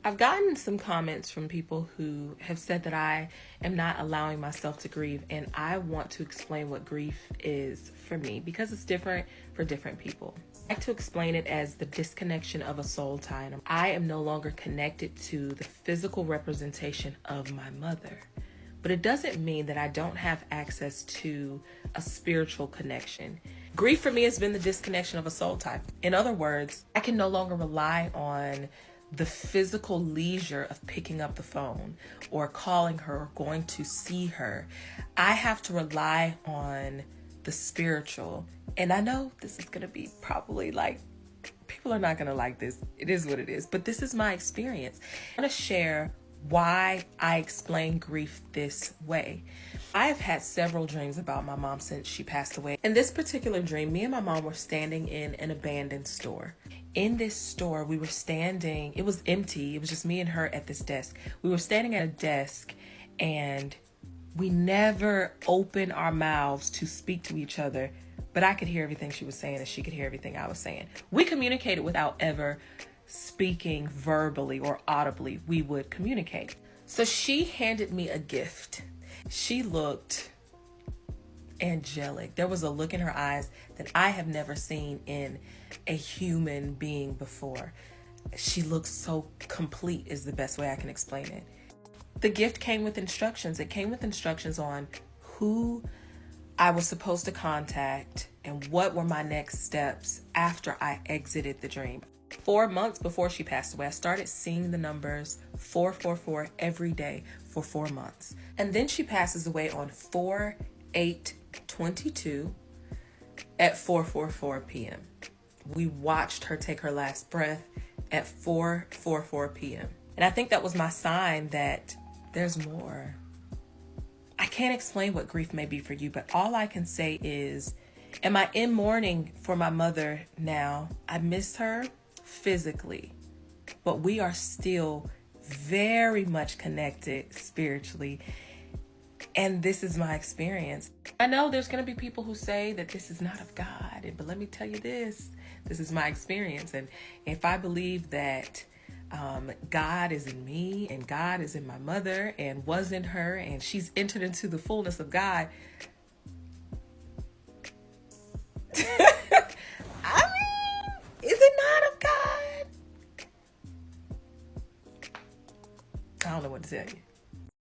I've gotten some comments from people who have said that I am not allowing myself to grieve, and I want to explain what grief is for me because it's different for different people. I like to explain it as the disconnection of a soul tie. And I am no longer connected to the physical representation of my mother, but it doesn't mean that I don't have access to a spiritual connection. Grief for me has been the disconnection of a soul tie. In other words, I can no longer rely on the physical leisure of picking up the phone or calling her or going to see her. I have to rely on the spiritual. And I know this is going to be probably like, people are not going to like this. It is what it is. But this is my experience. I want to share why I explain grief this way. I have had several dreams about my mom since she passed away. In this particular dream, me and my mom were standing in an abandoned store. In this store, we were standing, it was empty. It was just me and her at this desk. We were standing at a desk and we never opened our mouths to speak to each other, but I could hear everything she was saying and she could hear everything I was saying. We communicated without ever speaking verbally or audibly. We would communicate. So she handed me a gift. She looked angelic. There was a look in her eyes that I have never seen in a human being before. She looked so complete is the best way I can explain it. The gift came with instructions. It came with instructions on who I was supposed to contact and what were my next steps after I exited the dream. 4 months before she passed away, I started seeing the numbers 444 every day for 4 months. And then she passes away on 4/8/22 at 4:44 p.m. We watched her take her last breath at 4:44 p.m. And I think that was my sign that there's more. I can't explain what grief may be for you, but all I can say is, am I in mourning for my mother now? I miss her physically, but we are still very much connected spiritually. And this is my experience. I know there's going to be people who say that this is not of God, but let me tell you this is my experience. And if I believe that God is in me and God is in my mother and was in her and she's entered into the fullness of God, I mean, is it not of God? I don't know what to tell you.